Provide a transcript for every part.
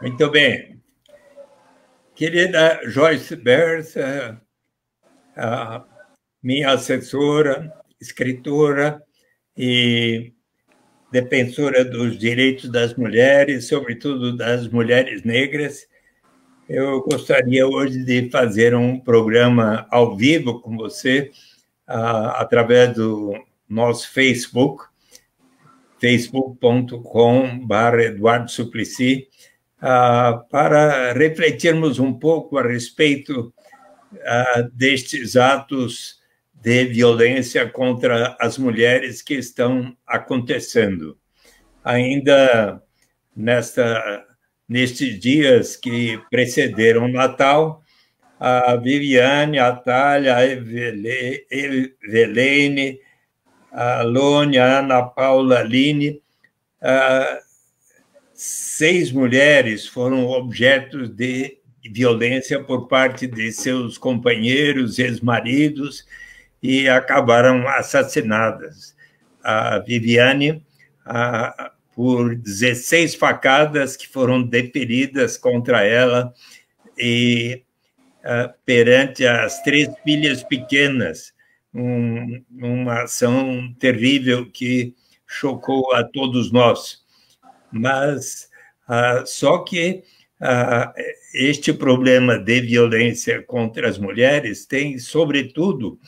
Muito bem. Querida Joyce Bers, a minha assessora, escritora e defensora dos direitos das mulheres, sobretudo das mulheres negras, eu gostaria hoje de fazer um programa ao vivo com você, através do nosso Facebook, facebook.com/Eduardo Suplicy, para refletirmos um pouco a respeito destes atos de violência contra as mulheres que estão acontecendo. Ainda nestes dias que precederam o Natal, a Viviane, a Thalia, a Evelene, a Lônia, a Ana Paula, a Aline, 6 mulheres foram objetos de violência por parte de seus companheiros, ex-maridos, e acabaram assassinadas. A Viviane, por 16 facadas que foram deferidas contra ela, e perante as 3 filhas pequenas, uma ação terrível que chocou a todos nós. Mas só que este problema de violência contra as mulheres tem, sobretudo,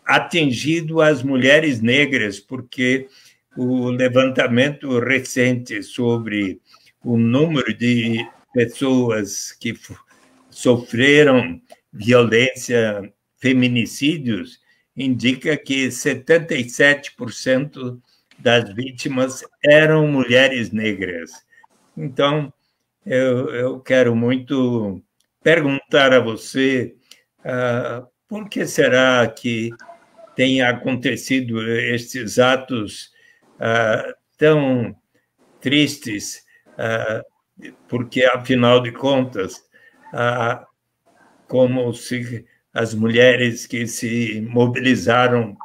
atingido as mulheres negras, porque o levantamento recente sobre o número de pessoas que sofreram violência, feminicídios, indica que 77% das vítimas eram mulheres negras. Então, eu quero muito perguntar a você por que será que tem acontecido estes atos tão tristes, porque, afinal de contas, como se as mulheres que se mobilizaram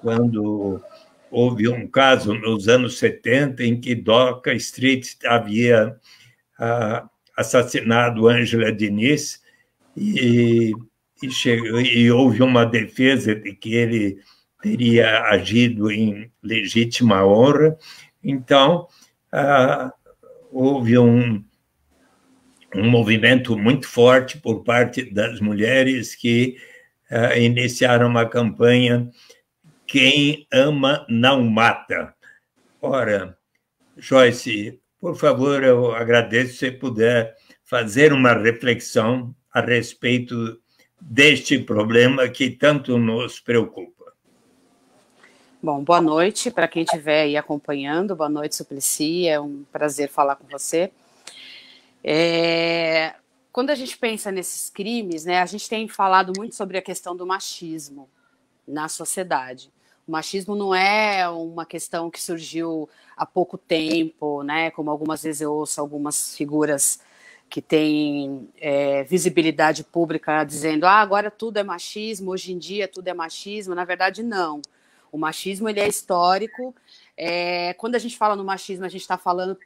quando houve um caso nos anos 70 em que Doca Street havia assassinado Ângela Diniz e houve uma defesa de que ele teria agido em legítima honra. Então, houve um movimento muito forte por parte das mulheres que iniciaram uma campanha "Quem ama não mata". Ora, Joyce, por favor, eu agradeço se puder fazer uma reflexão a respeito deste problema que tanto nos preocupa. Bom, boa noite para quem estiver aí acompanhando. Boa noite, Suplicy. É um prazer falar com você. Quando a gente pensa nesses crimes, né, a gente tem falado muito sobre a questão do machismo na sociedade. O machismo não é uma questão que surgiu há pouco tempo, né, como algumas vezes eu ouço algumas figuras que têm visibilidade pública dizendo agora tudo é machismo, hoje em dia tudo é machismo. Na verdade, não. O machismo ele é histórico. Quando a gente fala no machismo, a gente está falando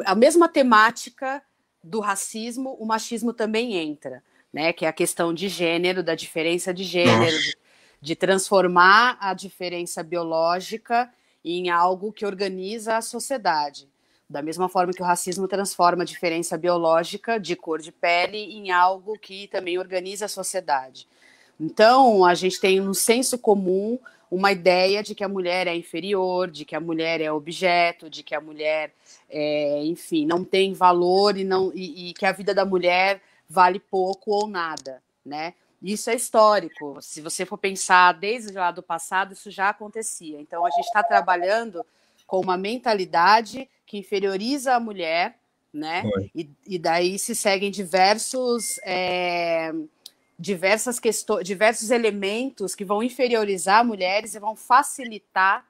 a mesma temática do racismo, o machismo também entra, né? Que é a questão de gênero, da diferença de gênero, de transformar a diferença biológica em algo que organiza a sociedade. Da mesma forma que o racismo transforma a diferença biológica de cor de pele em algo que também organiza a sociedade. Então, a gente tem no senso comum uma ideia de que a mulher é inferior, de que a mulher é objeto, de que a mulher, enfim, não tem valor e que a vida da mulher vale pouco ou nada, né? Isso é histórico. Se você for pensar desde lá do passado, isso já acontecia. Então, a gente está trabalhando com uma mentalidade que inferioriza a mulher, né? E daí se seguem diversos elementos que vão inferiorizar mulheres e vão facilitar,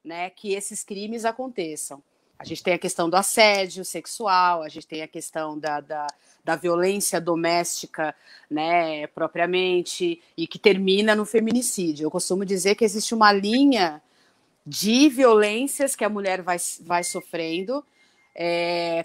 né, que esses crimes aconteçam. A gente tem a questão do assédio sexual, a gente tem a questão da violência doméstica, né, propriamente, e que termina no feminicídio. Eu costumo dizer que existe uma linha de violências que a mulher vai sofrendo,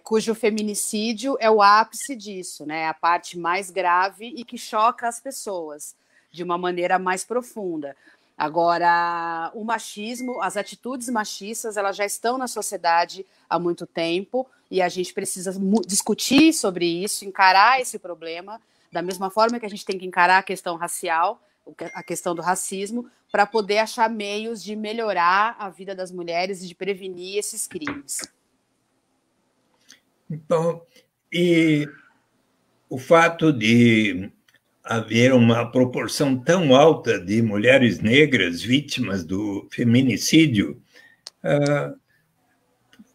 cujo feminicídio é o ápice disso, né? A parte mais grave e que choca as pessoas de uma maneira mais profunda. Agora, o machismo, as atitudes machistas, elas já estão na sociedade há muito tempo e a gente precisa discutir sobre isso, encarar esse problema, da mesma forma que a gente tem que encarar a questão racial, a questão do racismo, para poder achar meios de melhorar a vida das mulheres e de prevenir esses crimes. Então, e o fato de haver uma proporção tão alta de mulheres negras vítimas do feminicídio,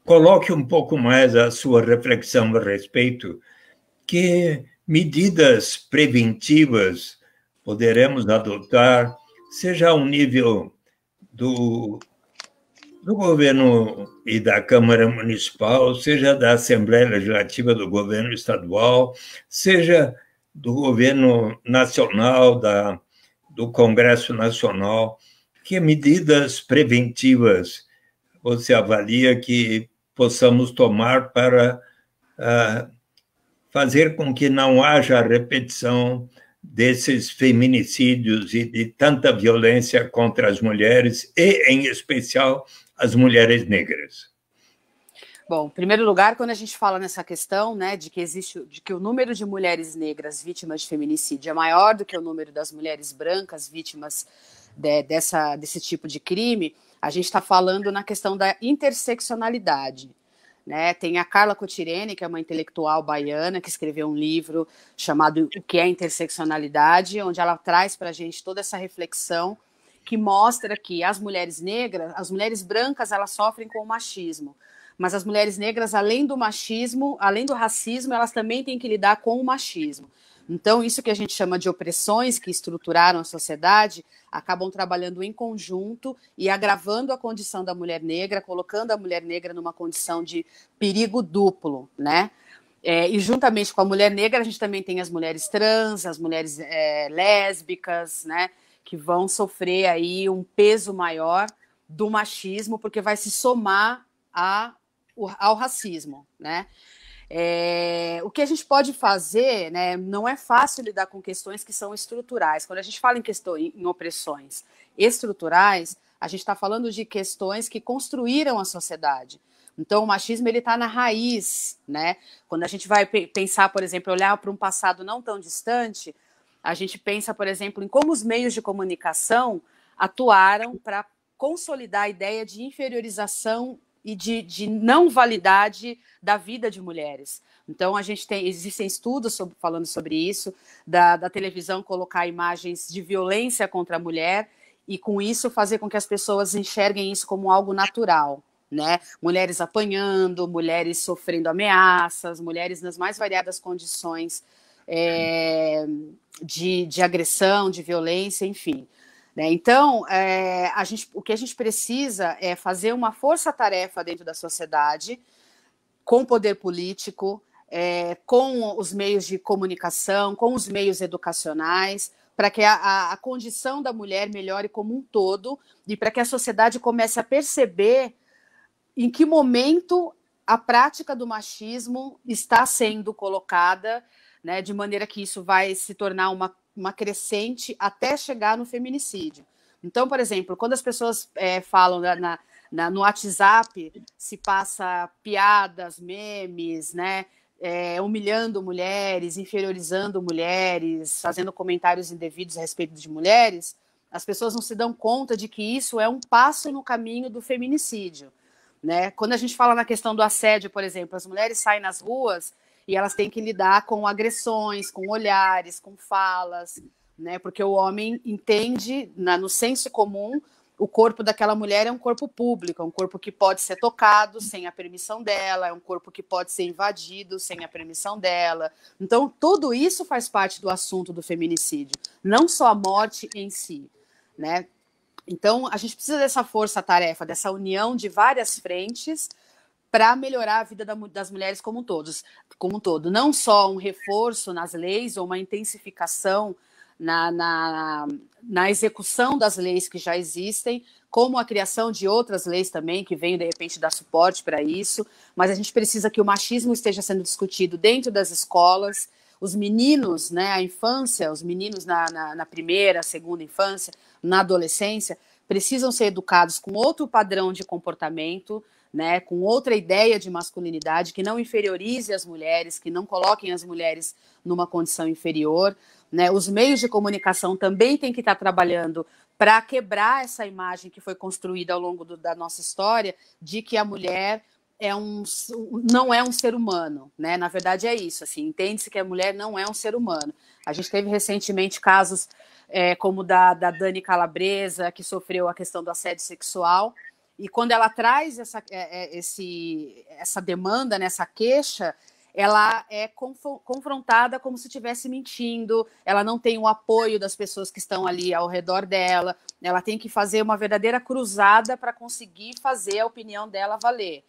coloque um pouco mais a sua reflexão a respeito. Que medidas preventivas poderemos adotar, seja ao nível do governo e da Câmara Municipal, seja da Assembleia Legislativa do governo estadual, seja do governo nacional, do Congresso Nacional, que medidas preventivas você avalia que possamos tomar para fazer com que não haja repetição desses feminicídios e de tanta violência contra as mulheres e, em especial, as mulheres negras? Bom, em primeiro lugar, quando a gente fala nessa questão, né, de que o número de mulheres negras vítimas de feminicídio é maior do que o número das mulheres brancas vítimas desse tipo de crime, a gente está falando na questão da interseccionalidade. Né? Tem a Carla Cotirene, que é uma intelectual baiana, que escreveu um livro chamado O que é Interseccionalidade, onde ela traz para a gente toda essa reflexão que mostra que as mulheres negras, as mulheres brancas, elas sofrem com o machismo. Mas as mulheres negras, além do machismo, além do racismo, elas também têm que lidar com o machismo. Então, isso que a gente chama de opressões que estruturaram a sociedade, acabam trabalhando em conjunto e agravando a condição da mulher negra, colocando a mulher negra numa condição de perigo duplo, né? E juntamente com a mulher negra, a gente também tem as mulheres trans, as mulheres lésbicas, né? Que vão sofrer aí um peso maior do machismo, porque vai se somar ao racismo, né? O que a gente pode fazer, né, não é fácil lidar com questões que são estruturais. Quando a gente fala em opressões estruturais, a gente está falando de questões que construíram a sociedade. Então, o machismo está na raiz, né? Quando a gente vai pensar, por exemplo, olhar para um passado não tão distante, a gente pensa, por exemplo, em como os meios de comunicação atuaram para consolidar a ideia de inferiorização e de não validade da vida de mulheres. Então, existem estudos falando sobre isso, da televisão colocar imagens de violência contra a mulher e, com isso, fazer com que as pessoas enxerguem isso como algo natural, né? Mulheres apanhando, mulheres sofrendo ameaças, mulheres nas mais variadas condições de agressão, de violência, enfim. Então, o que a gente precisa é fazer uma força-tarefa dentro da sociedade, com o poder político, com os meios de comunicação, com os meios educacionais, para que a condição da mulher melhore como um todo e para que a sociedade comece a perceber em que momento a prática do machismo está sendo colocada, né, de maneira que isso vai se tornar uma crescente até chegar no feminicídio. Então, por exemplo, quando as pessoas falam no WhatsApp, se passa piadas, memes, né, humilhando mulheres, inferiorizando mulheres, fazendo comentários indevidos a respeito de mulheres, as pessoas não se dão conta de que isso é um passo no caminho do feminicídio. Né? Quando a gente fala na questão do assédio, por exemplo, as mulheres saem nas ruas e elas têm que lidar com agressões, com olhares, com falas, né? Porque o homem entende, no senso comum, o corpo daquela mulher é um corpo público, é um corpo que pode ser tocado sem a permissão dela, é um corpo que pode ser invadido sem a permissão dela. Então, tudo isso faz parte do assunto do feminicídio, não só a morte em si, né? Então, a gente precisa dessa força-tarefa, dessa união de várias frentes para melhorar a vida das mulheres como um todo. Não só um reforço nas leis ou uma intensificação na execução das leis que já existem, como a criação de outras leis também, que venham, de repente, dar suporte para isso, mas a gente precisa que o machismo esteja sendo discutido dentro das escolas, os meninos, né, a infância, os meninos na primeira, segunda infância, na adolescência, precisam ser educados com outro padrão de comportamento, né, com outra ideia de masculinidade, que não inferiorize as mulheres, que não coloquem as mulheres numa condição inferior, né? Os meios de comunicação também têm que estar trabalhando para quebrar essa imagem que foi construída ao longo da nossa história de que a mulher não é um ser humano, né? Na verdade é isso, assim, entende-se que a mulher não é um ser humano. A gente teve recentemente casos como da Dani Calabresa, que sofreu a questão do assédio sexual, e quando ela traz essa demanda, nessa queixa, ela é confrontada como se estivesse mentindo, ela não tem o apoio das pessoas que estão ali ao redor dela, ela tem que fazer uma verdadeira cruzada para conseguir fazer a opinião dela valer.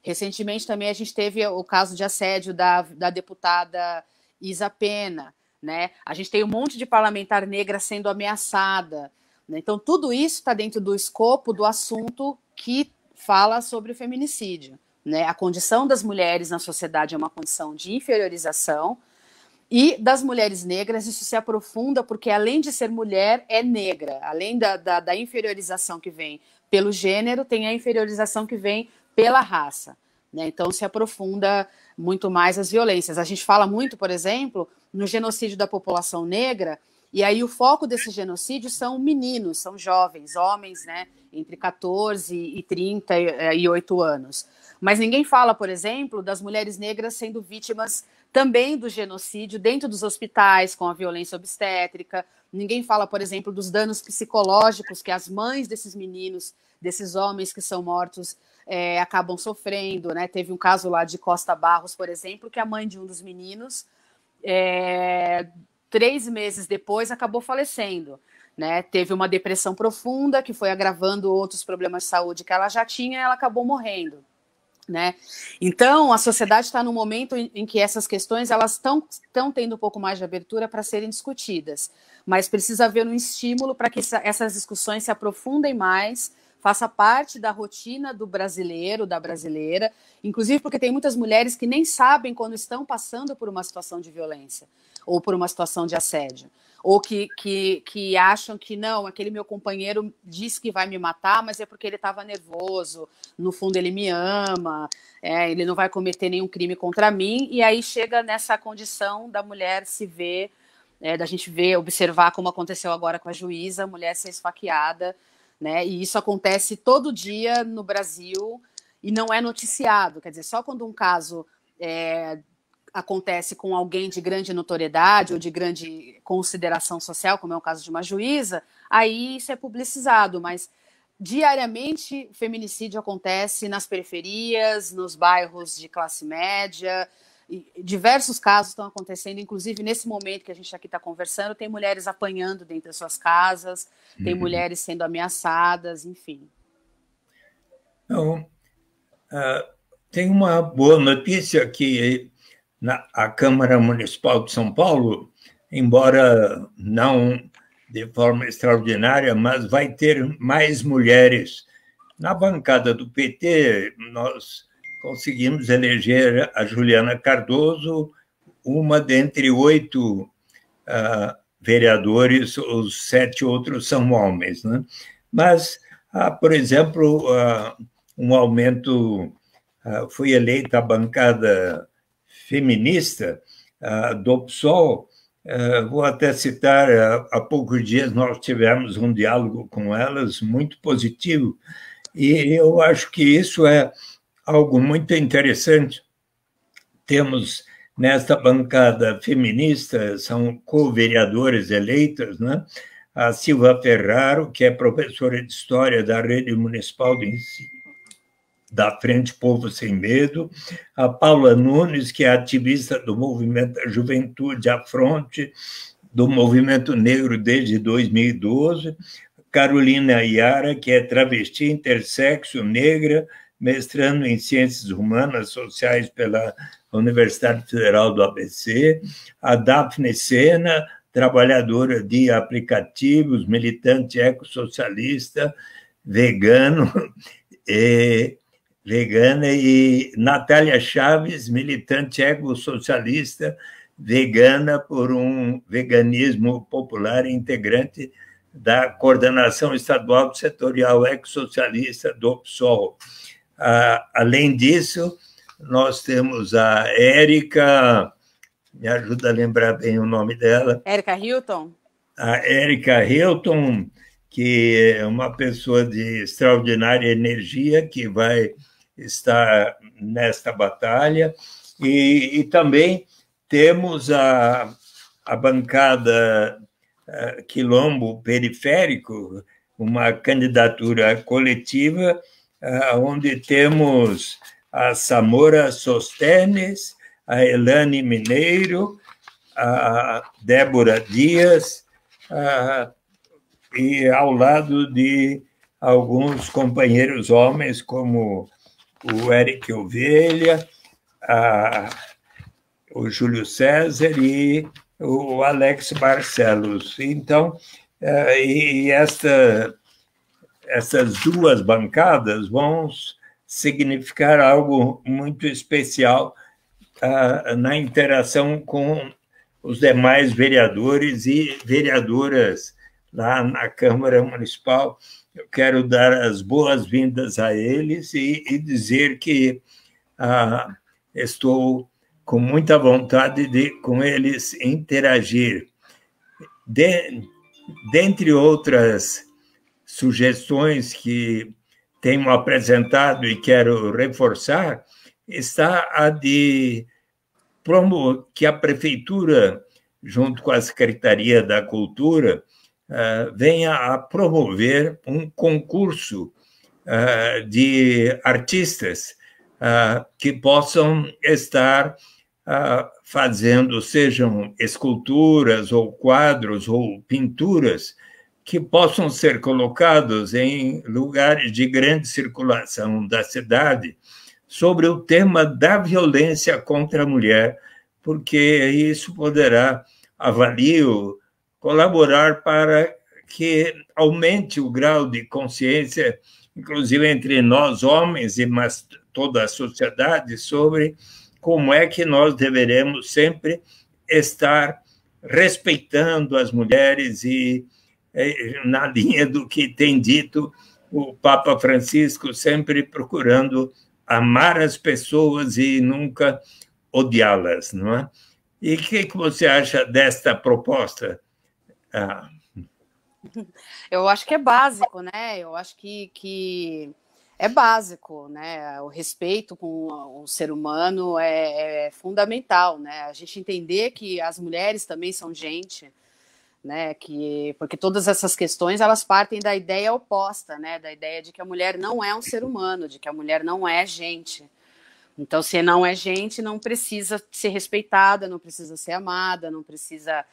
Recentemente também a gente teve o caso de assédio da deputada Isa Pena, né? A gente tem um monte de parlamentar negra sendo ameaçada, né? Então tudo isso está dentro do escopo do assunto que fala sobre o feminicídio, né? A condição das mulheres na sociedade é uma condição de inferiorização, e das mulheres negras isso se aprofunda porque, além de ser mulher, é negra. Além da inferiorização que vem pelo gênero, tem a inferiorização que vem pela raça, né? Então se aprofunda muito mais as violências. A gente fala muito, por exemplo, no genocídio da população negra, e aí o foco desse genocídio são meninos, são jovens, homens, né, entre 14 e 38 anos. Mas ninguém fala, por exemplo, das mulheres negras sendo vítimas também do genocídio dentro dos hospitais, com a violência obstétrica. Ninguém fala, por exemplo, dos danos psicológicos que as mães desses meninos, desses homens que são mortos, acabam sofrendo, né? Teve um caso lá de Costa Barros, por exemplo, que a mãe de um dos meninos, 3 meses depois, acabou falecendo, né? Teve uma depressão profunda que foi agravando outros problemas de saúde que ela já tinha, e ela acabou morrendo, né? Então a sociedade está num momento em que essas questões elas estão tendo um pouco mais de abertura para serem discutidas, mas precisa haver um estímulo para que essas discussões se aprofundem mais, faça parte da rotina do brasileiro, da brasileira, inclusive porque tem muitas mulheres que nem sabem quando estão passando por uma situação de violência ou por uma situação de assédio, ou que acham que não, aquele meu companheiro disse que vai me matar, mas é porque ele estava nervoso, no fundo ele me ama, ele não vai cometer nenhum crime contra mim, e aí chega nessa condição da mulher se ver, da gente ver, observar como aconteceu agora com a juíza, a mulher ser esfaqueada, né? E isso acontece todo dia no Brasil e não é noticiado, quer dizer, só quando um caso acontece com alguém de grande notoriedade ou de grande consideração social, como é o caso de uma juíza, aí isso é publicizado, mas diariamente o feminicídio acontece nas periferias, nos bairros de classe média, e diversos casos estão acontecendo, inclusive nesse momento que a gente aqui está conversando, tem mulheres apanhando dentro das suas casas, tem mulheres sendo ameaçadas, enfim. Então, tem uma boa notícia que a Câmara Municipal de São Paulo, embora não de forma extraordinária, mas vai ter mais mulheres. Na bancada do PT, nós conseguimos eleger a Juliana Cardoso, uma dentre 8 vereadores, os 7 outros são homens, né? Mas, por exemplo, um aumento, foi eleita a bancada feminista do PSOL. Vou até citar, há poucos dias nós tivemos um diálogo com elas muito positivo, e eu acho que isso é algo muito interessante. Temos nesta bancada feminista, são co-vereadoras eleitas, né? A Silva Ferraro, que é professora de História da Rede Municipal de Ensino, da Frente Povo Sem Medo, a Paula Nunes, que é ativista do movimento da Juventude à Fronte, do movimento negro desde 2012, Carolina Iara, que é travesti, intersexo, negra, mestrando em Ciências Humanas Sociais pela Universidade Federal do ABC, a Daphne Sena, trabalhadora de aplicativos, militante ecossocialista, vegano, vegana, e Natália Chaves, militante ecossocialista, vegana por um veganismo popular, integrante da Coordenação Estadual Setorial Ecossocialista do PSOL. Além disso, nós temos a Érica, me ajuda a lembrar bem o nome dela. Érica Hilton. A Érica Hilton, que é uma pessoa de extraordinária energia, que vai estar nesta batalha. E também temos a bancada Quilombo Periférico, uma candidatura coletiva, onde temos a Samora Sostenes, a Elane Mineiro, a Débora Dias, e ao lado de alguns companheiros homens, como o Eric Ovelha, o Júlio César e o Alex Barcelos. Então, essas duas bancadas vão significar algo muito especial na interação com os demais vereadores e vereadoras lá na Câmara Municipal. Eu quero dar as boas-vindas a eles e dizer que estou com muita vontade de com eles interagir. Dentre outras sugestões que tenho apresentado e quero reforçar, está a de promover que a Prefeitura, junto com a Secretaria da Cultura, venha a promover um concurso de artistas que possam estar fazendo, sejam esculturas ou quadros ou pinturas, que possam ser colocados em lugares de grande circulação da cidade sobre o tema da violência contra a mulher, porque isso poderá, avalio, colaborar para que aumente o grau de consciência, inclusive entre nós homens e toda a sociedade, sobre como é que nós deveremos sempre estar respeitando as mulheres e na linha do que tem dito o Papa Francisco, sempre procurando amar as pessoas e nunca odiá-las, não é? E o que você acha desta proposta? Eu acho que é básico, né? Eu acho que é básico, né? O respeito com o ser humano é fundamental, né? A gente entender que as mulheres também são gente, né? Porque todas essas questões elas partem da ideia oposta, né? Da ideia de que a mulher não é um ser humano, de que a mulher não é gente. Então, se não é gente, não precisa ser respeitada, não precisa ser amada, não precisa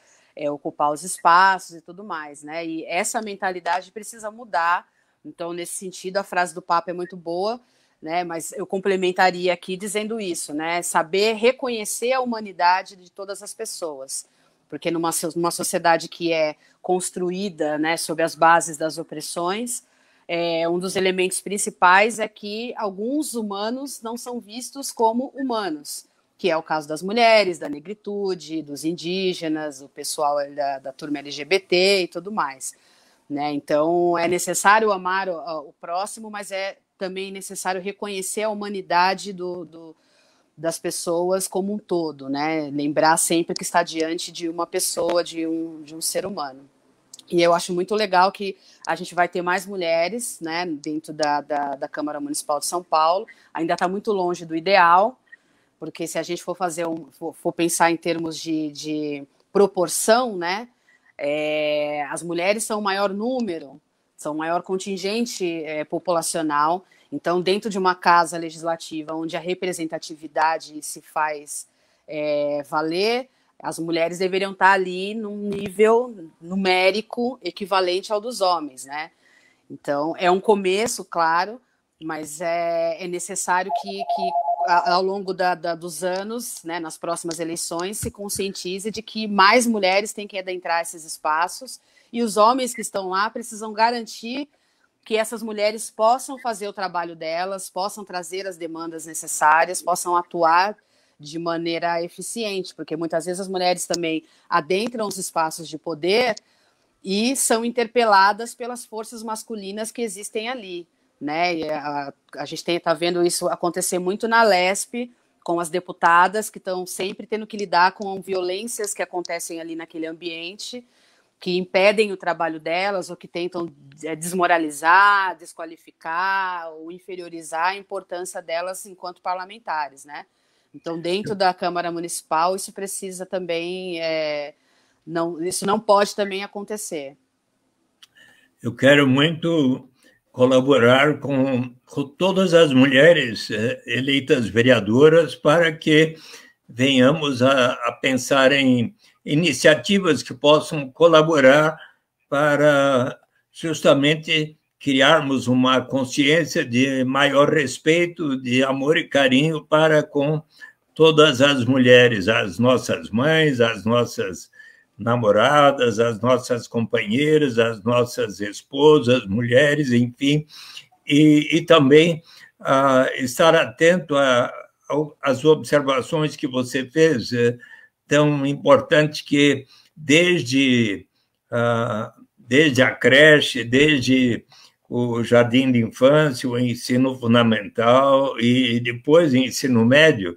ocupar os espaços e tudo mais, né? E essa mentalidade precisa mudar. Então, nesse sentido, a frase do Papa é muito boa, né? Mas eu complementaria aqui dizendo isso, né? Saber reconhecer a humanidade de todas as pessoas. Porque numa sociedade que é construída, né, sob as bases das opressões, um dos elementos principais é que alguns humanos não são vistos como humanos, que é o caso das mulheres, da negritude, dos indígenas, o pessoal da turma LGBT e tudo mais, né? Então, é necessário amar o próximo, mas é também necessário reconhecer a humanidade das pessoas como um todo, né? Lembrar sempre que está diante de uma pessoa, de um ser humano. E eu acho muito legal que a gente vai ter mais mulheres, né, dentro da Câmara Municipal de São Paulo. Ainda está muito longe do ideal, porque se a gente for for pensar em termos de proporção, né, as mulheres são o maior número, são o maior contingente populacional. Então, dentro de uma casa legislativa onde a representatividade se faz valer, as mulheres deveriam estar ali num nível numérico equivalente ao dos homens, né? Então, é um começo, claro, mas é necessário que ao longo dos anos, né, nas próximas eleições, se conscientize de que mais mulheres têm que adentrar esses espaços e os homens que estão lá precisam garantir que essas mulheres possam fazer o trabalho delas, possam trazer as demandas necessárias, possam atuar de maneira eficiente, porque muitas vezes as mulheres também adentram os espaços de poder e são interpeladas pelas forças masculinas que existem ali, né? E a gente está vendo isso acontecer muito na Lespe, com as deputadas que estão sempre tendo que lidar com violências que acontecem ali naquele ambiente, que impedem o trabalho delas ou que tentam desmoralizar, desqualificar ou inferiorizar a importância delas enquanto parlamentares, né? Então, dentro da Câmara Municipal, isso precisa também, isso não pode também acontecer. Eu quero muito colaborar com todas as mulheres eleitas vereadoras para que venhamos a pensar em iniciativas que possam colaborar para justamente criarmos uma consciência de maior respeito, de amor e carinho para com todas as mulheres, as nossas mães, as nossas namoradas, as nossas companheiras, as nossas esposas, mulheres, enfim, e também estar atento às observações que você fez, tão importante que desde a creche, desde o jardim de infância, o ensino fundamental e depois o ensino médio,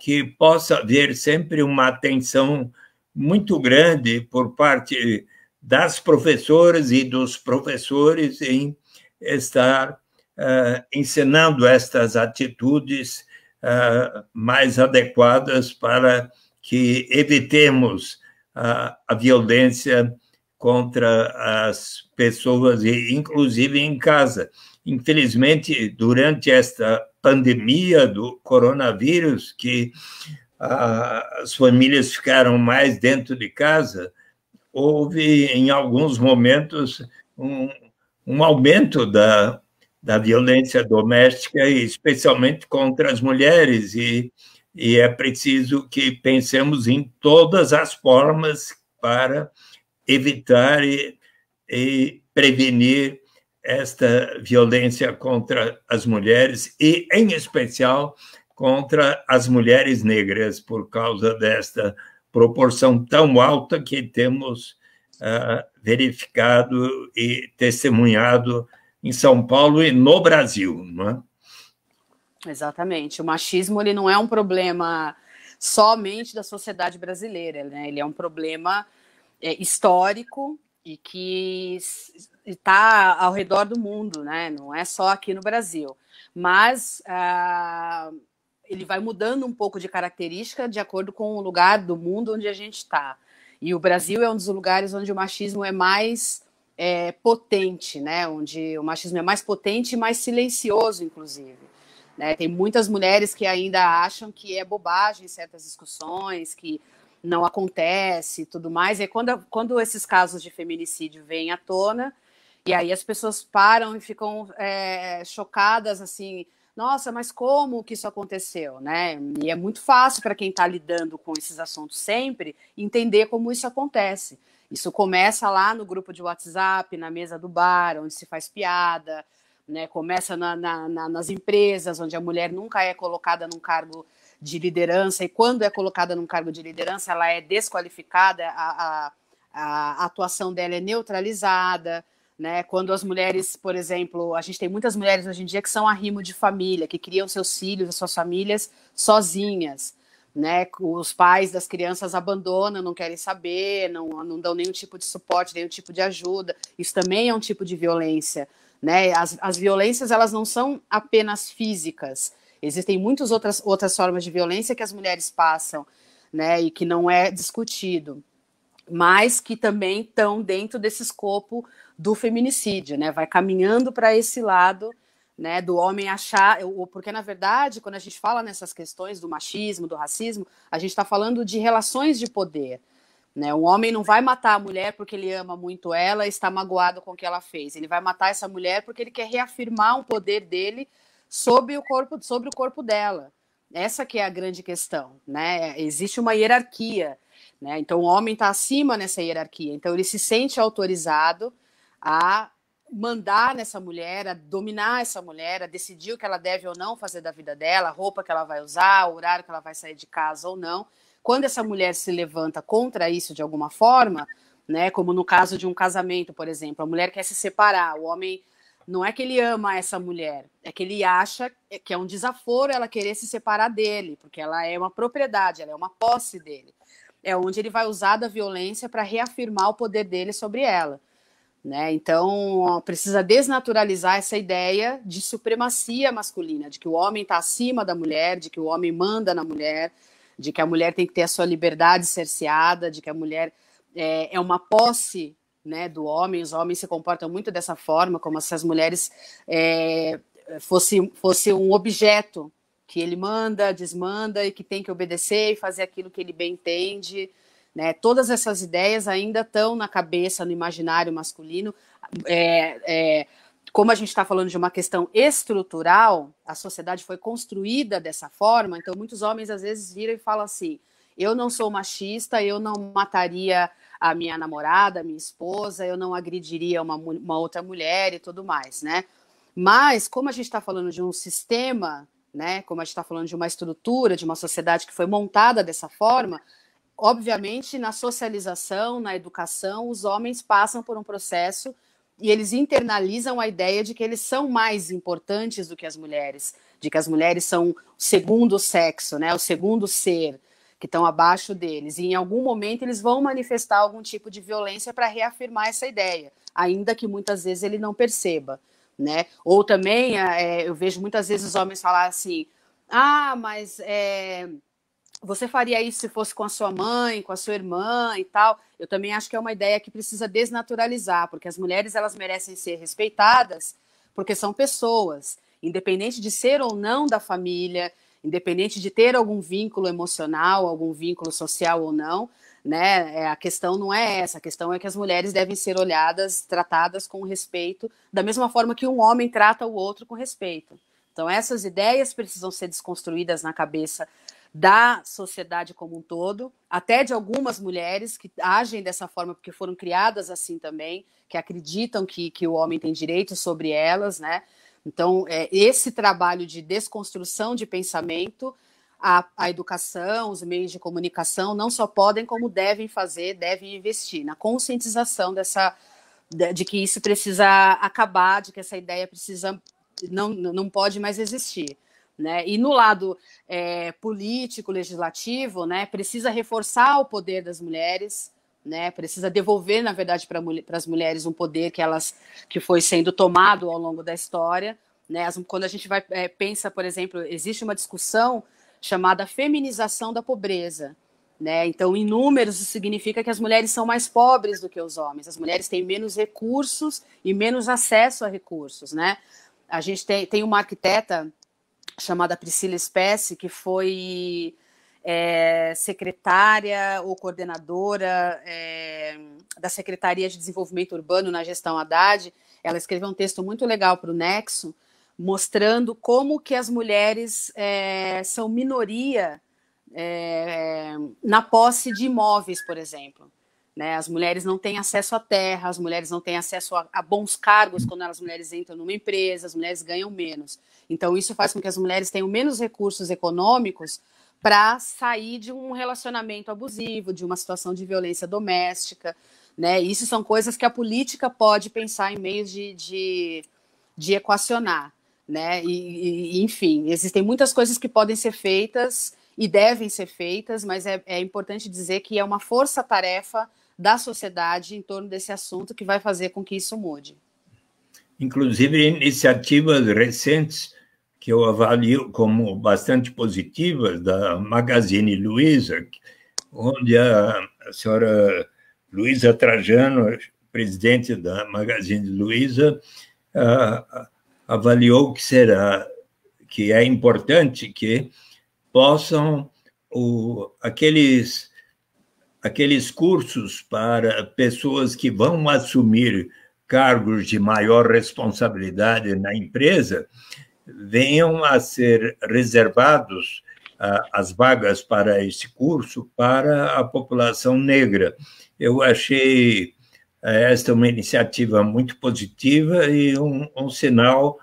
que possa haver sempre uma atenção muito grande por parte das professoras e dos professores em estar ensinando estas atitudes mais adequadas para que evitemos a violência contra as pessoas, inclusive em casa. Infelizmente, durante esta pandemia do coronavírus, que as famílias ficaram mais dentro de casa, houve, em alguns momentos, um aumento da violência doméstica, especialmente contra as mulheres, e é preciso que pensemos em todas as formas para evitar e prevenir esta violência contra as mulheres e, em especial, contra as mulheres negras, por causa desta proporção tão alta que temos verificado e testemunhado em São Paulo e no Brasil, não é? Exatamente. O machismo ele não é um problema somente da sociedade brasileira, né? Ele é um problema histórico e que está ao redor do mundo, né? Não é só aqui no Brasil. Mas ele vai mudando um pouco de característica de acordo com o lugar do mundo onde a gente está. E o Brasil é um dos lugares onde o machismo é mais potente, né? Onde o machismo é mais potente e mais silencioso, inclusive. Né? Tem muitas mulheres que ainda acham que é bobagem certas discussões, que não acontece e tudo mais. E quando esses casos de feminicídio vêm à tona, e aí as pessoas param e ficam chocadas, assim, nossa, mas como que isso aconteceu, né? E é muito fácil para quem está lidando com esses assuntos sempre entender como isso acontece. Isso começa lá no grupo de WhatsApp, na mesa do bar, onde se faz piada, né? Começa nas empresas, onde a mulher nunca é colocada num cargo de liderança, e quando é colocada num cargo de liderança, ela é desqualificada, a atuação dela é neutralizada, né? Quando as mulheres, por exemplo, a gente tem muitas mulheres hoje em dia que são arrimo de família, que criam seus filhos, as suas famílias sozinhas, né? Os pais das crianças abandonam, não querem saber, não dão nenhum tipo de suporte, nenhum tipo de ajuda. Isso também é um tipo de violência, né? As violências, elas não são apenas físicas. Existem muitas outras formas de violência que as mulheres passam, né? E que não é discutido, mas que também estão dentro desse escopo do feminicídio, né? Vai caminhando para esse lado, né? Do homem achar, porque na verdade, quando a gente fala nessas questões do machismo, do racismo, a gente está falando de relações de poder, né? Um homem não vai matar a mulher porque ele ama muito ela e está magoado com o que ela fez. Ele vai matar essa mulher porque ele quer reafirmar o poder dele sobre o corpo dela, Essa que é a grande questão, né? Existe uma hierarquia, né? Então o homem está acima nessa hierarquia, então ele se sente autorizado a mandar nessa mulher, a dominar essa mulher, a decidir o que ela deve ou não fazer da vida dela, a roupa que ela vai usar, o horário que ela vai sair de casa ou não. Quando essa mulher se levanta contra isso de alguma forma, né, como no caso de um casamento, por exemplo, a mulher quer se separar, o homem não é que ele ama essa mulher, é que ele acha que é um desaforo ela querer se separar dele, porque ela é uma propriedade, ela é uma posse dele. É onde ele vai usar da violência para reafirmar o poder dele sobre ela. Né? Então, precisa desnaturalizar essa ideia de supremacia masculina, de que o homem está acima da mulher, de que o homem manda na mulher, de que a mulher tem que ter a sua liberdade cerceada, de que a mulher é uma posse, né, do homem. Os homens se comportam muito dessa forma, como se as mulheres fosse um objeto que ele manda, desmanda e que tem que obedecer e fazer aquilo que ele bem entende. Né? Todas essas ideias ainda estão na cabeça, no imaginário masculino. Como a gente está falando de uma questão estrutural, a sociedade foi construída dessa forma, então muitos homens às vezes viram e falam assim: eu não sou machista, eu não mataria a minha namorada, a minha esposa, eu não agrediria uma outra mulher e tudo mais, né? Mas como a gente está falando de um sistema, né? Como a gente está falando de uma estrutura, de uma sociedade que foi montada dessa forma, obviamente, na socialização, na educação, os homens passam por um processo e eles internalizam a ideia de que eles são mais importantes do que as mulheres, de que as mulheres são o segundo sexo, né, o segundo ser, que estão abaixo deles. E em algum momento eles vão manifestar algum tipo de violência para reafirmar essa ideia, ainda que muitas vezes ele não perceba. Né? Ou também, eu vejo muitas vezes os homens falar assim: ah, mas você faria isso se fosse com a sua mãe, com a sua irmã e tal. Eu também acho que é uma ideia que precisa desnaturalizar, porque as mulheres elas merecem ser respeitadas porque são pessoas, independente de ser ou não da família, independente de ter algum vínculo emocional, algum vínculo social ou não, né? A questão não é essa, a questão é que as mulheres devem ser olhadas, tratadas com respeito, da mesma forma que um homem trata o outro com respeito. Então essas ideias precisam ser desconstruídas na cabeça da sociedade como um todo, até de algumas mulheres que agem dessa forma porque foram criadas assim também, que acreditam que o homem tem direito sobre elas, né? Então, esse trabalho de desconstrução de pensamento, a educação, os meios de comunicação não só podem, como devem fazer, devem investir na conscientização de que isso precisa acabar, de que essa ideia não pode mais existir. Né? E no lado político, legislativo, né, precisa reforçar o poder das mulheres, né, precisa devolver, na verdade, para as mulheres um poder que foi sendo tomado ao longo da história. Né? Quando a gente pensa, por exemplo, existe uma discussão chamada feminização da pobreza. Né? Então, em números, isso significa que as mulheres são mais pobres do que os homens, as mulheres têm menos recursos e menos acesso a recursos. Né? A gente tem uma arquiteta chamada Priscila Spessi, que foi secretária ou coordenadora da Secretaria de Desenvolvimento Urbano na gestão Haddad. Ela escreveu um texto muito legal para o Nexo, mostrando como que as mulheres são minoria na posse de imóveis, por exemplo. Né? As mulheres não têm acesso à terra, as mulheres não têm acesso a bons cargos quando as mulheres entram numa empresa, as mulheres ganham menos. Então, isso faz com que as mulheres tenham menos recursos econômicos para sair de um relacionamento abusivo, de uma situação de violência doméstica. Né? Isso são coisas que a política pode pensar em meios de equacionar. Né? Enfim, existem muitas coisas que podem ser feitas e devem ser feitas, mas é importante dizer que é uma força-tarefa da sociedade em torno desse assunto que vai fazer com que isso mude. Inclusive, iniciativas recentes que eu avalio como bastante positivas, da Magazine Luiza, onde a senhora Luiza Trajano, presidente da Magazine Luiza, avaliou que é importante que possam aqueles cursos para pessoas que vão assumir cargos de maior responsabilidade na empresa venham a ser reservados as vagas para esse curso para a população negra. Eu achei esta uma iniciativa muito positiva e um sinal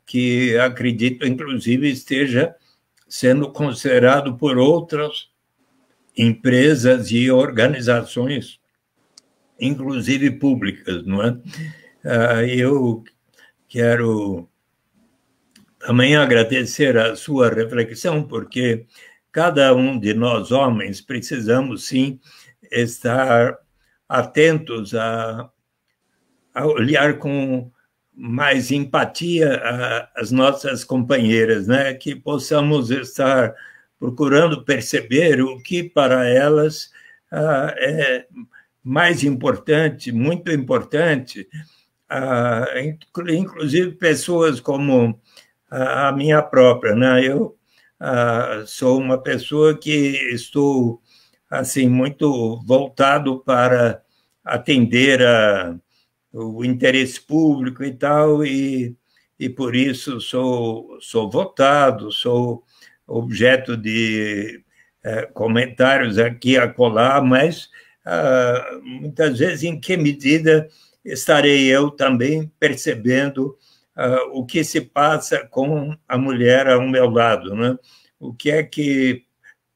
que acredito, inclusive, esteja sendo considerado por outras empresas e organizações, inclusive públicas, não é? Eu quero também agradecer a sua reflexão, porque cada um de nós, homens, precisamos, sim, estar atentos a olhar com mais empatia às nossas companheiras, né? Que possamos estar procurando perceber o que para elas é mais importante, muito importante, inclusive pessoas como a minha própria, né? Eu sou uma pessoa que estou assim muito voltado para atender o interesse público e tal, e por isso sou votado, sou objeto de comentários aqui e acolá, mas muitas vezes em que medida estarei eu também percebendo o que se passa com a mulher ao meu lado, né? O que é que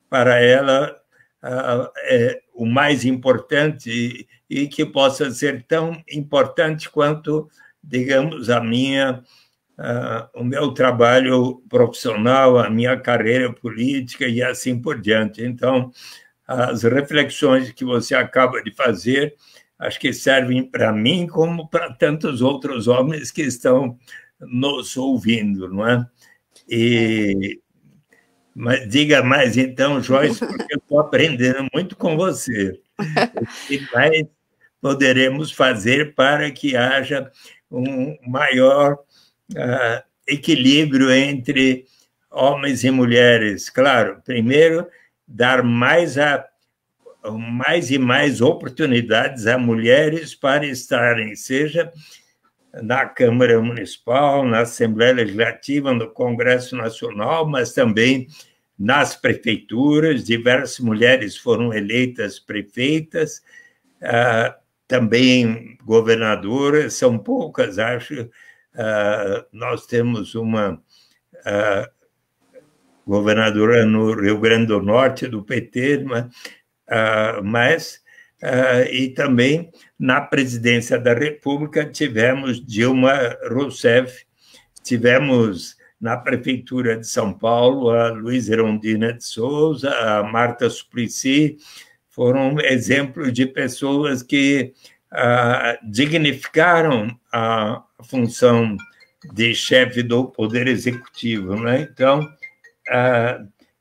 para ela é o mais importante e que possa ser tão importante quanto, digamos, o meu trabalho profissional, a minha carreira política e assim por diante. Então, as reflexões que você acaba de fazer, acho que servem para mim como para tantos outros homens que estão nos ouvindo, não é? Mas diga mais, então, Joyce, porque eu estou aprendendo muito com você. O que mais poderemos fazer para que haja um maior equilíbrio entre homens e mulheres? Claro, primeiro, dar mais e mais oportunidades a mulheres para estarem, seja na Câmara Municipal, na Assembleia Legislativa, no Congresso Nacional, mas também nas prefeituras. Diversas mulheres foram eleitas prefeitas, também governadoras, são poucas, acho. Nós temos uma governadora no Rio Grande do Norte, do PT, mas e também na presidência da República tivemos Dilma Rousseff, tivemos na prefeitura de São Paulo a Luísa Erundina de Souza, a Marta Suplicy, foram exemplos de pessoas que dignificaram a função de chefe do Poder Executivo, né? Então,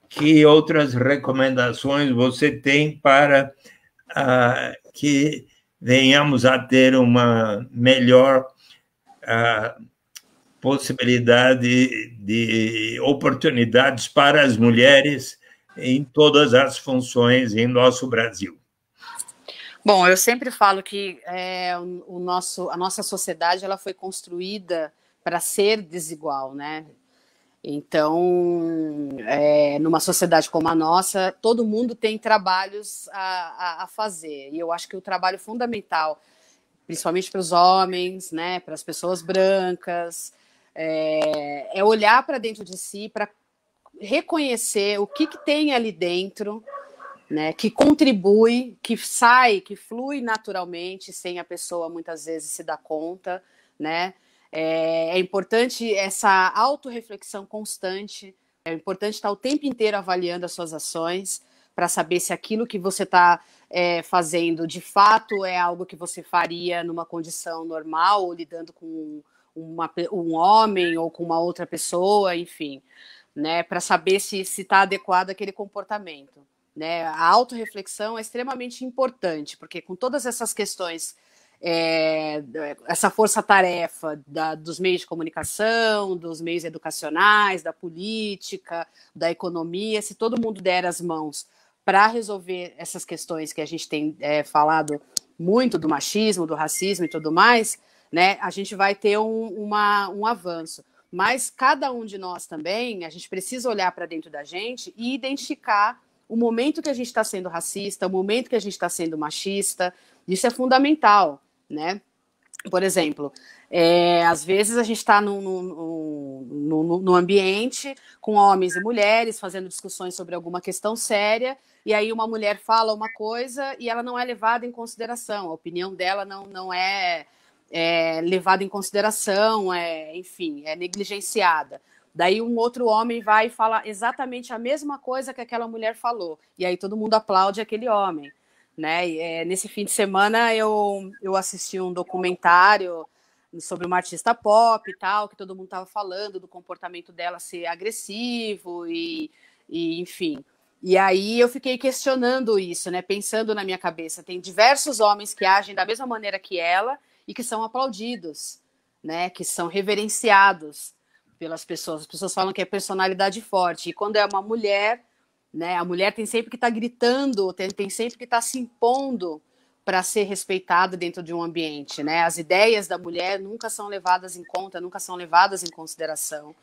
que outras recomendações você tem para que venhamos a ter uma melhor possibilidade de oportunidades para as mulheres em todas as funções em nosso Brasil? Bom, eu sempre falo que a nossa sociedade ela foi construída para ser desigual, né? Então, numa sociedade como a nossa, todo mundo tem trabalhos a fazer. E eu acho que o trabalho fundamental, principalmente para os homens, né, para as pessoas brancas, é olhar para dentro de si, para reconhecer o que tem ali dentro, né, que contribui, que sai, que flui naturalmente, sem a pessoa muitas vezes se dar conta, né? É importante essa autorreflexão constante, é importante estar o tempo inteiro avaliando as suas ações para saber se aquilo que você está fazendo de fato é algo que você faria numa condição normal, ou lidando com um homem ou com uma outra pessoa, enfim, né, para saber se está adequado aquele comportamento. Né? A autorreflexão é extremamente importante, porque com todas essas questões, essa força-tarefa dos meios de comunicação, dos meios educacionais, da política, da economia, se todo mundo der as mãos para resolver essas questões que a gente tem falado muito, do machismo, do racismo e tudo mais, né, a gente vai ter um avanço. mas cada um de nós também, a gente precisa olhar para dentro da gente e identificar o momento que a gente está sendo racista, o momento que a gente está sendo machista. Isso é fundamental, né? Por exemplo, às vezes a gente está num ambiente com homens e mulheres fazendo discussões sobre alguma questão séria, e aí uma mulher fala uma coisa e ela não é levada em consideração, a opinião dela não é levada em consideração, enfim, é negligenciada. Daí um outro homem vai e fala exatamente a mesma coisa que aquela mulher falou, e aí todo mundo aplaude aquele homem, né? Nesse fim de semana eu assisti um documentário sobre uma artista pop e tal, que todo mundo estava falando do comportamento dela ser agressivo e enfim. E aí eu fiquei questionando isso, né? Pensando na minha cabeça, tem diversos homens que agem da mesma maneira que ela e que são aplaudidos, né? Que são reverenciados pelas pessoas. As pessoas falam que é personalidade forte. E quando é uma mulher, né? A mulher tem sempre que estar gritando, tem sempre que estar se impondo para ser respeitada dentro de um ambiente, né? As ideias da mulher nunca são levadas em conta, nunca são levadas em consideração,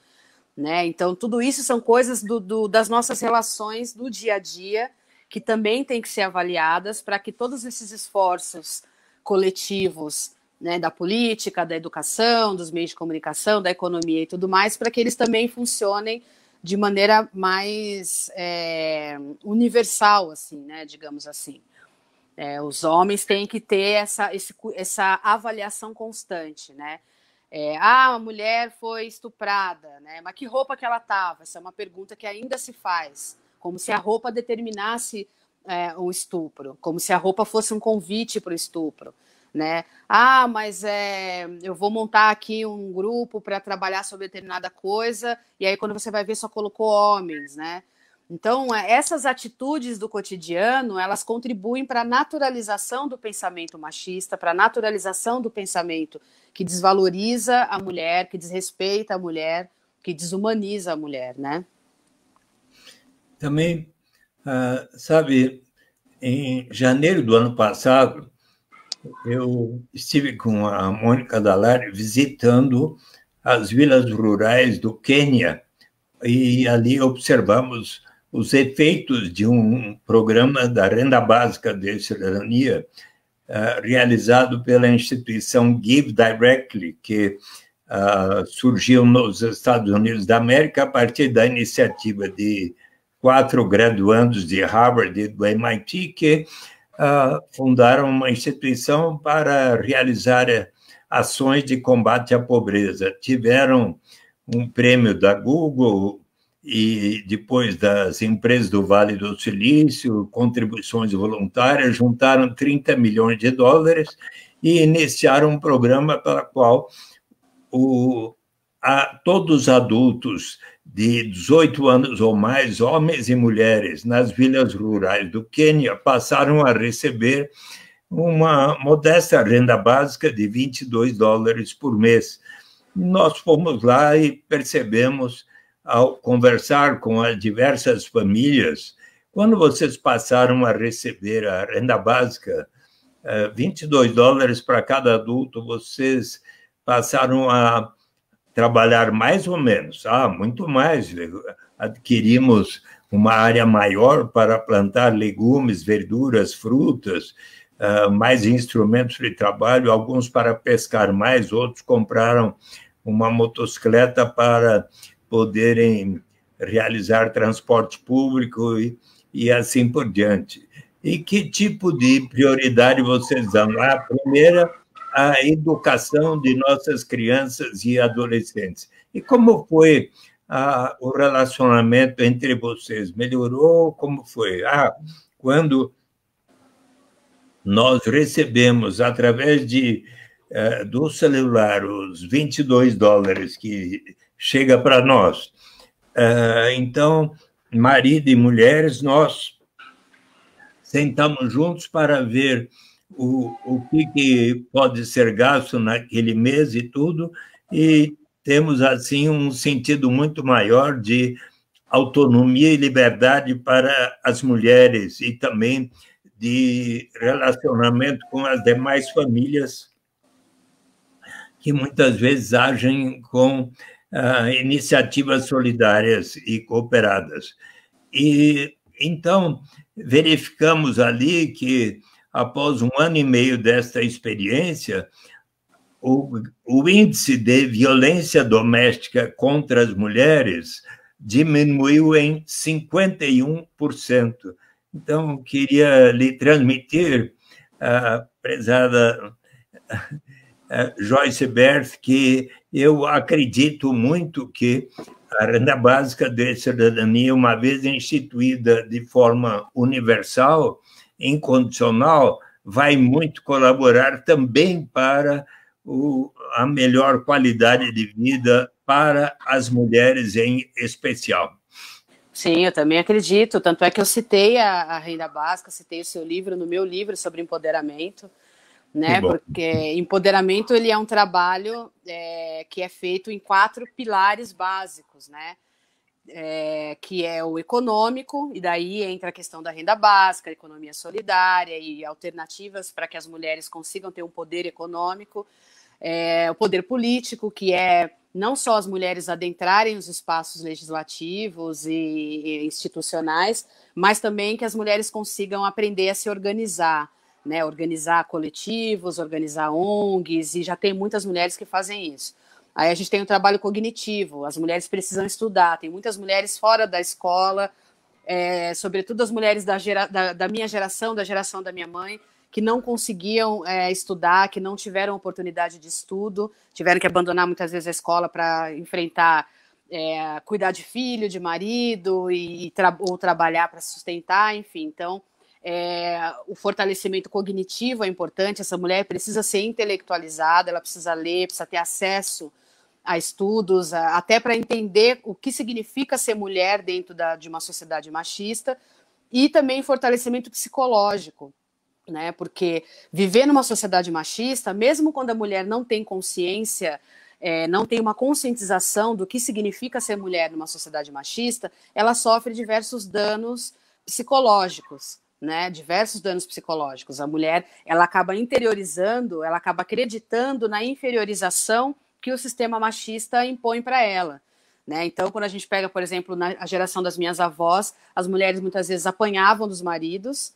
né? Então, tudo isso são coisas das nossas relações do dia a dia que também têm que ser avaliadas para que todos esses esforços coletivos, né, da política, da educação, dos meios de comunicação, da economia e tudo mais, para que eles também funcionem de maneira mais universal, assim, né, digamos assim. Os homens têm que ter essa avaliação constante, né? A mulher foi estuprada, né? Mas que roupa que ela estava? Essa é uma pergunta que ainda se faz, como se a roupa determinasse um estupro, como se a roupa fosse um convite para o estupro, né? Mas eu vou montar aqui um grupo para trabalhar sobre determinada coisa, e aí quando você vai ver só colocou homens, né? Então, essas atitudes do cotidiano, elas contribuem para a naturalização do pensamento machista, para a naturalização do pensamento que desvaloriza a mulher, que desrespeita a mulher, que desumaniza a mulher, né? Também, sabe, em janeiro do ano passado, eu estive com a Mônica Dallaire visitando as vilas rurais do Quênia e ali observamos os efeitos de um programa da renda básica de cidadania realizado pela instituição Give Directly, que surgiu nos Estados Unidos da América a partir da iniciativa de 4 graduandos de Harvard e do MIT que fundaram uma instituição para realizar ações de combate à pobreza. Tiveram um prêmio da Google e depois das empresas do Vale do Silício, contribuições voluntárias, juntaram 30 milhões de dólares e iniciaram um programa pelo qual todos os adultos de 18 anos ou mais, homens e mulheres, nas vilas rurais do Quênia, passaram a receber uma modesta renda básica de $22 por mês. Nós fomos lá e percebemos, ao conversar com as diversas famílias, quando vocês passaram a receber a renda básica, $22 para cada adulto, vocês passaram a trabalhar mais ou menos, muito mais. Adquirimos uma área maior para plantar legumes, verduras, frutas, mais instrumentos de trabalho, alguns para pescar mais, outros compraram uma motocicleta para poderem realizar transporte público e assim por diante. E que tipo de prioridade vocês dão? A primeira, a educação de nossas crianças e adolescentes. E como foi o relacionamento entre vocês? Melhorou? Como foi? Quando nós recebemos, através do celular, os $22 que chega para nós. Então, marido e mulheres, nós sentamos juntos para ver o que pode ser gasto naquele mês e tudo, e temos, assim, um sentido muito maior de autonomia e liberdade para as mulheres e também de relacionamento com as demais famílias que muitas vezes agem com iniciativas solidárias e cooperadas. E, então, verificamos ali que, após 1 ano e meio desta experiência, o índice de violência doméstica contra as mulheres diminuiu em 51%. Então, queria lhe transmitir, prezada Joyce Berth, que eu acredito muito que a renda básica de cidadania, uma vez instituída de forma universal, incondicional, vai muito colaborar também para a melhor qualidade de vida para as mulheres em especial. Sim, eu também acredito. Tanto é que eu citei a renda básica, citei o seu livro no meu livro sobre empoderamento, né? Porque empoderamento ele é um trabalho que é feito em 4 pilares básicos, né? Que é o econômico, e daí entra a questão da renda básica, a economia solidária e alternativas para que as mulheres consigam ter um poder econômico. O poder político, que é não só as mulheres adentrarem os espaços legislativos e institucionais, mas também que as mulheres consigam aprender a se organizar, né? Organizar coletivos, organizar ONGs, e já tem muitas mulheres que fazem isso. Aí a gente tem o trabalho cognitivo, as mulheres precisam estudar, tem muitas mulheres fora da escola, sobretudo as mulheres da minha geração, da geração da minha mãe, que não conseguiam estudar, que não tiveram oportunidade de estudo, tiveram que abandonar muitas vezes a escola para enfrentar, cuidar de filho, de marido, ou trabalhar para sustentar, enfim. Então, o fortalecimento cognitivo é importante, essa mulher precisa ser intelectualizada, ela precisa ler, precisa ter acesso a estudos, até para entender o que significa ser mulher dentro de uma sociedade machista, e também fortalecimento psicológico, né? Porque viver numa sociedade machista, mesmo quando a mulher não tem consciência, não tem uma conscientização do que significa ser mulher numa sociedade machista, ela sofre diversos danos psicológicos, né? Diversos danos psicológicos. A mulher, ela acaba interiorizando, ela acaba acreditando na inferiorização que o sistema machista impõe para ela, né? Então, quando a gente pega, por exemplo, na geração das minhas avós, as mulheres muitas vezes apanhavam dos maridos,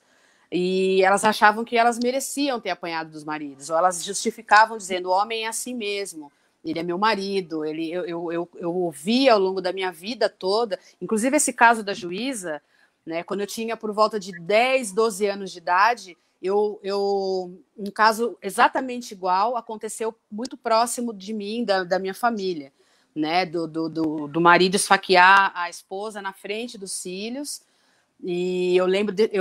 e elas achavam que elas mereciam ter apanhado dos maridos, ou elas justificavam dizendo: o homem é assim mesmo, ele é meu marido. Eu ouvi ao longo da minha vida toda, inclusive esse caso da juíza, né, quando eu tinha por volta de 10, 12 anos de idade, um caso exatamente igual aconteceu muito próximo de mim, da minha família, né, do marido esfaquear a esposa na frente dos filhos. E eu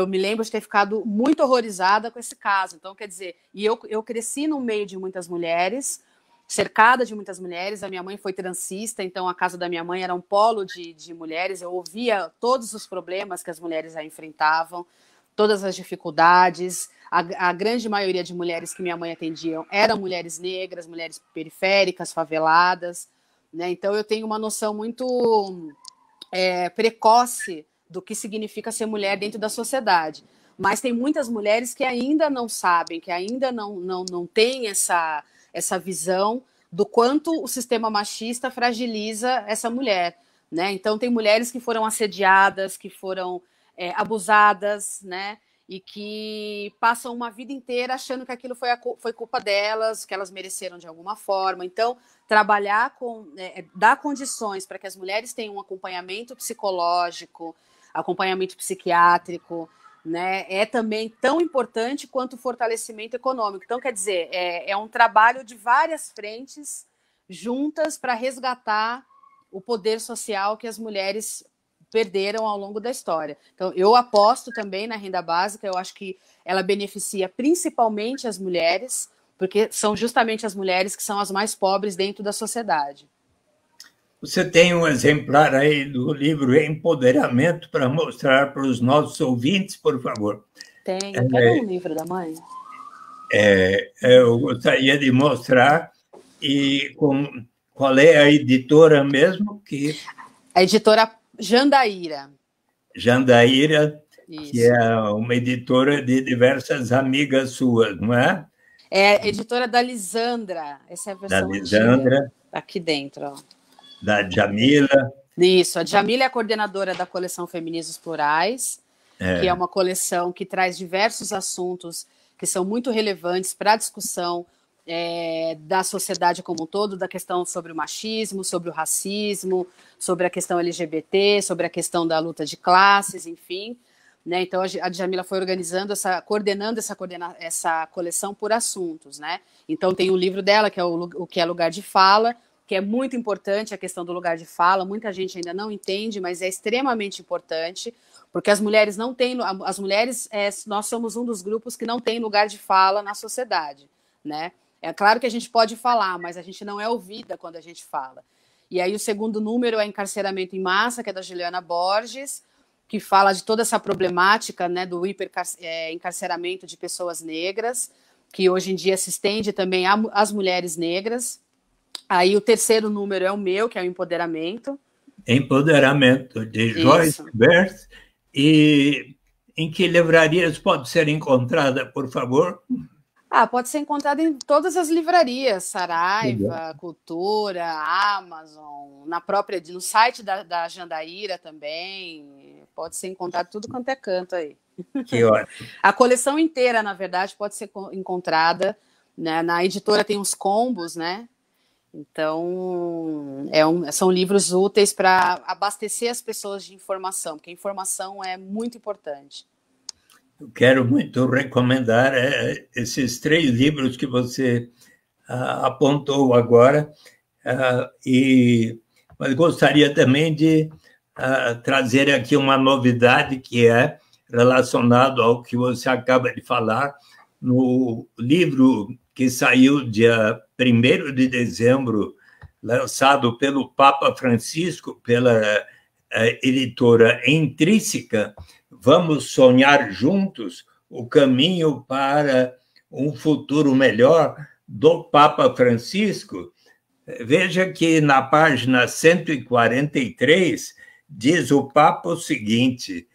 me lembro de ter ficado muito horrorizada com esse caso. Então, quer dizer, eu cresci no meio de muitas mulheres, cercada de muitas mulheres. A minha mãe foi transista, então a casa da minha mãe era um polo de mulheres. Eu ouvia todos os problemas que as mulheres enfrentavam, todas as dificuldades. A grande maioria de mulheres que minha mãe atendia eram mulheres negras, mulheres periféricas, faveladas, né? Então eu tenho uma noção muito precoce do que significa ser mulher dentro da sociedade. Mas tem muitas mulheres que ainda não sabem, que ainda não têm essa visão do quanto o sistema machista fragiliza essa mulher, né? Então, tem mulheres que foram assediadas, que foram abusadas, né? E que passam uma vida inteira achando que aquilo foi culpa delas, que elas mereceram de alguma forma. Então, trabalhar dar condições para que as mulheres tenham um acompanhamento psicológico, acompanhamento psiquiátrico, né, é também tão importante quanto o fortalecimento econômico. Então, quer dizer, é um trabalho de várias frentes juntas para resgatar o poder social que as mulheres perderam ao longo da história. Então, eu aposto também na renda básica, eu acho que ela beneficia principalmente as mulheres, porque são justamente as mulheres que são as mais pobres dentro da sociedade. Você tem um exemplar aí do livro Empoderamento para mostrar para os nossos ouvintes, por favor? Tenho. Cadê o livro da mãe? Eu gostaria de mostrar. E qual é a editora mesmo? A editora Jandaíra. Jandaíra, Isso. Que é uma editora de diversas amigas suas, não é? É a editora da Lisandra. Essa é a versão da Lisandra. antiga. Aqui dentro, ó. da Djamila. Isso, a Djamila é a coordenadora da coleção Feminismos Plurais, que é uma coleção que traz diversos assuntos que são muito relevantes para a discussão da sociedade como um todo, da questão sobre o machismo, sobre o racismo, sobre a questão LGBT, sobre a questão da luta de classes, enfim. Né? Então, a Djamila foi coordenando essa coleção por assuntos. Né? Então, tem um livro dela, que é o que é Lugar de Fala, que é muito importante, a questão do lugar de fala. Muita gente ainda não entende, mas é extremamente importante, porque as mulheres não têm... As mulheres, nós somos um dos grupos que não tem lugar de fala na sociedade, né? É claro que a gente pode falar, mas a gente não é ouvida quando a gente fala. E aí o segundo número é Encarceramento em Massa, que é da Juliana Borges, que fala de toda essa problemática, né, do encarceramento de pessoas negras, que hoje em dia se estende também às mulheres negras. Aí o terceiro número é o meu, que é o Empoderamento. Empoderamento, de Joyce Bert. E em que livrarias pode ser encontrada, por favor? Pode ser encontrada em todas as livrarias, Saraiva, Cultura, Amazon, no site da Jandaíra também, pode ser encontrado tudo quanto é canto aí. Que ótimo. A coleção inteira, na verdade, pode ser encontrada, né? Na editora tem uns combos, né? Então, são livros úteis para abastecer as pessoas de informação, porque a informação é muito importante. Eu quero muito recomendar esses 3 livros que você apontou agora, mas gostaria também de trazer aqui uma novidade que é relacionado ao que você acaba de falar no livro que saiu dia 1º de dezembro, lançado pelo Papa Francisco, pela editora Intrínseca, Vamos Sonhar Juntos, o caminho para um futuro melhor, do Papa Francisco. Veja que na página 143 diz o Papa o seguinte: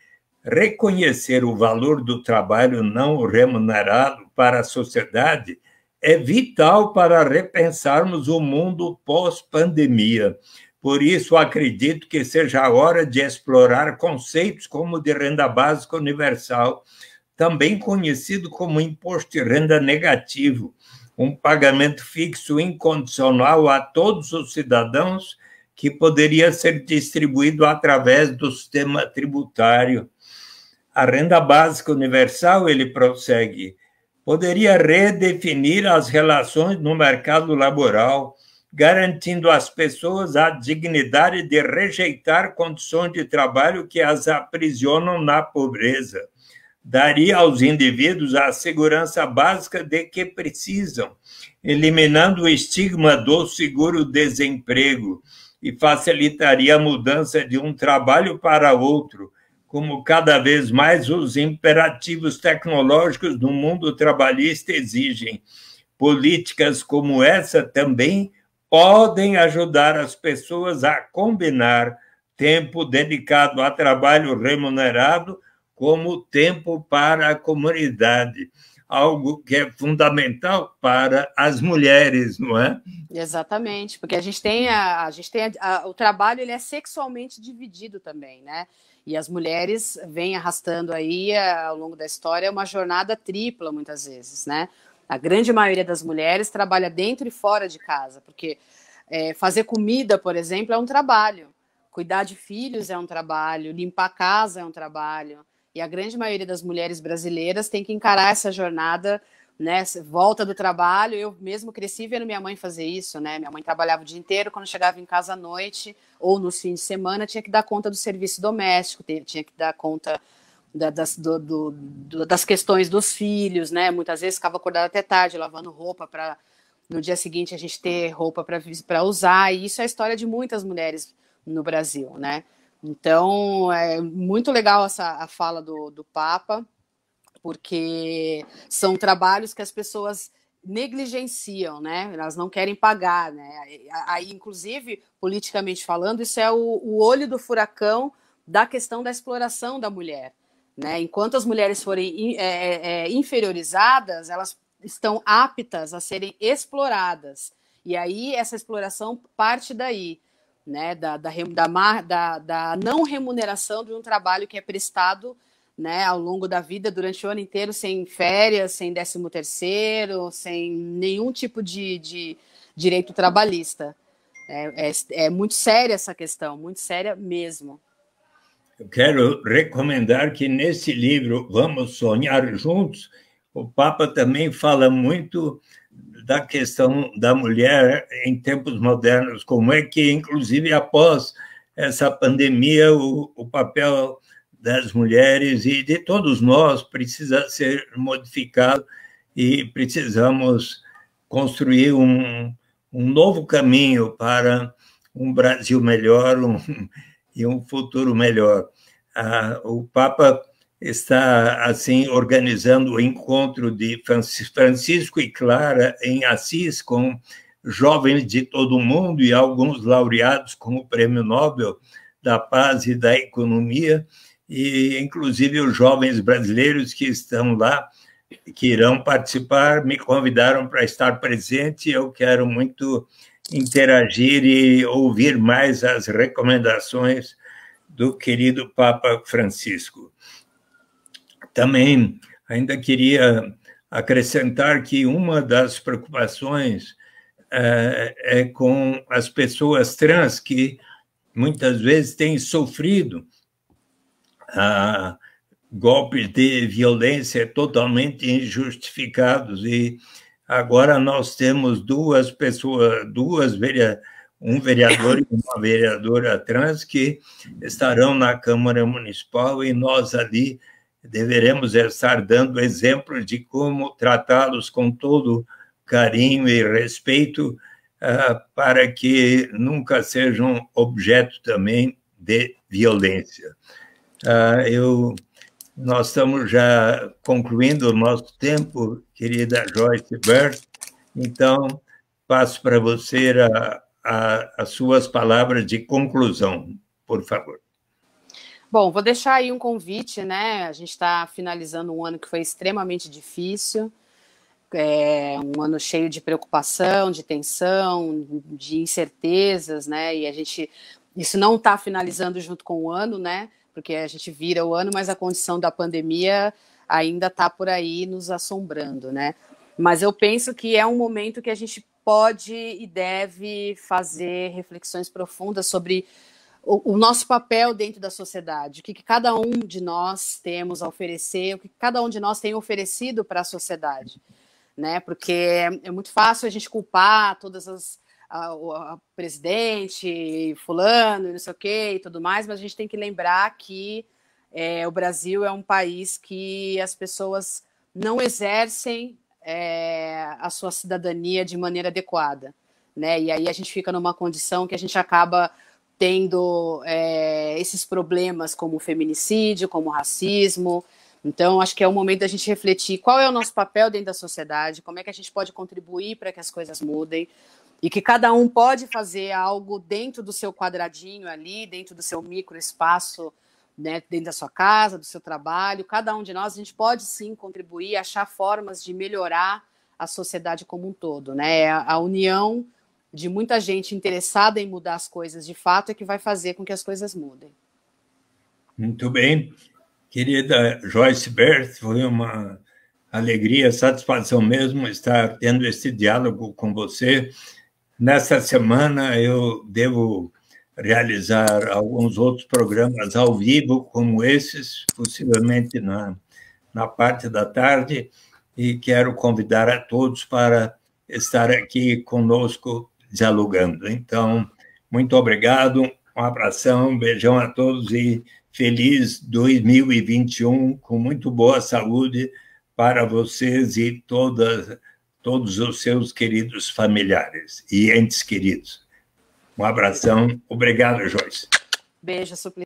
reconhecer o valor do trabalho não remunerado para a sociedade é vital para repensarmos o mundo pós-pandemia. Por isso, acredito que seja a hora de explorar conceitos como de renda básica universal, também conhecido como imposto de renda negativo, um pagamento fixo incondicional a todos os cidadãos que poderia ser distribuído através do sistema tributário. A renda básica universal, ele prossegue, poderia redefinir as relações no mercado laboral, garantindo às pessoas a dignidade de rejeitar condições de trabalho que as aprisionam na pobreza. Daria aos indivíduos a segurança básica de que precisam, eliminando o estigma do seguro-desemprego, e facilitaria a mudança de um trabalho para outro, como cada vez mais os imperativos tecnológicos do mundo trabalhista exigem. Políticas como essa também podem ajudar as pessoas a combinar tempo dedicado a trabalho remunerado como tempo para a comunidade, algo que é fundamental para as mulheres, não é? Exatamente, porque a gente tem o trabalho, ele é sexualmente dividido também, né? E as mulheres vêm arrastando aí, ao longo da história, uma jornada tripla, muitas vezes, né? A grande maioria das mulheres trabalha dentro e fora de casa, porque fazer comida, por exemplo, é um trabalho. Cuidar de filhos é um trabalho, limpar a casa é um trabalho. E a grande maioria das mulheres brasileiras tem que encarar essa jornada, né? Volta do trabalho. Eu mesmo cresci vendo minha mãe fazer isso, né? Minha mãe trabalhava o dia inteiro, quando chegava em casa à noite ou nos fins de semana, tinha que dar conta do serviço doméstico, tinha que dar conta das questões dos filhos, né? Muitas vezes ficava acordada até tarde, lavando roupa para no dia seguinte a gente ter roupa para usar. E isso é a história de muitas mulheres no Brasil, né? Então, é muito legal a fala do Papa, porque são trabalhos que as pessoas negligenciam, né? Elas não querem pagar, né? Aí, inclusive, politicamente falando, isso é o olho do furacão da questão da exploração da mulher, né? Enquanto as mulheres forem inferiorizadas, elas estão aptas a serem exploradas. E aí, essa exploração parte daí. né, da não remuneração de um trabalho que é prestado, né, ao longo da vida, durante o ano inteiro, sem férias, sem 13º, sem nenhum tipo de direito trabalhista. É muito séria essa questão, muito séria mesmo. Eu quero recomendar que nesse livro, Vamos Sonhar Juntos, o Papa também fala muito da questão da mulher em tempos modernos, como é que, inclusive, após essa pandemia, o papel das mulheres e de todos nós precisa ser modificado e precisamos construir um novo caminho para um Brasil melhor e um futuro melhor. O Papa está, assim, organizando o encontro de Francisco e Clara em Assis, com jovens de todo o mundo e alguns laureados como o Prêmio Nobel da Paz e da Economia, e, inclusive, os jovens brasileiros que estão lá, que irão participar, me convidaram para estar presente. Eu quero muito interagir e ouvir mais as recomendações do querido Papa Francisco. Também ainda queria acrescentar que uma das preocupações é com as pessoas trans, que muitas vezes têm sofrido golpes de violência totalmente injustificados, e agora nós temos duas pessoas, um vereador e uma vereadora trans que estarão na Câmara Municipal, e nós ali deveremos estar dando exemplos de como tratá-los com todo carinho e respeito, para que nunca sejam objeto também de violência. Nós estamos já concluindo o nosso tempo, querida Joyce Bert, então passo para você as suas palavras de conclusão, por favor. Bom, vou deixar aí um convite, né? A gente está finalizando um ano que foi extremamente difícil, um ano cheio de preocupação, de tensão, de incertezas, né? E isso não está finalizando junto com o ano, né? Porque a gente vira o ano, mas a condição da pandemia ainda está por aí nos assombrando, né? Mas eu penso que é um momento que a gente pode e deve fazer reflexões profundas sobre o nosso papel dentro da sociedade, o que cada um de nós temos a oferecer, o que cada um de nós tem oferecido para a sociedade, né? Porque é muito fácil a gente culpar todas a presidente, fulano, não sei o quê e tudo mais, mas a gente tem que lembrar que o Brasil é um país que as pessoas não exercem a sua cidadania de maneira adequada, né? E aí a gente fica numa condição que a gente acaba tendo esses problemas como o feminicídio, como o racismo. Então, acho que é o momento da gente refletir qual é o nosso papel dentro da sociedade, como é que a gente pode contribuir para que as coisas mudem, e que cada um pode fazer algo dentro do seu quadradinho ali, dentro do seu microespaço, né, dentro da sua casa, do seu trabalho. Cada um de nós, a gente pode sim contribuir, achar formas de melhorar a sociedade como um todo, né? A união de muita gente interessada em mudar as coisas de fato é que vai fazer com que as coisas mudem. Muito bem. Querida Joyce Bert, foi uma alegria, satisfação mesmo estar tendo esse diálogo com você. Nessa semana eu devo realizar alguns outros programas ao vivo, como esses, possivelmente na parte da tarde, e quero convidar a todos para estar aqui conosco dialogando. Então, muito obrigado, um abração, um beijão a todos e feliz 2021, com muito boa saúde para vocês e todos os seus queridos familiares e entes queridos. Um abração. Obrigado, Joyce. Beijo, Suplicy.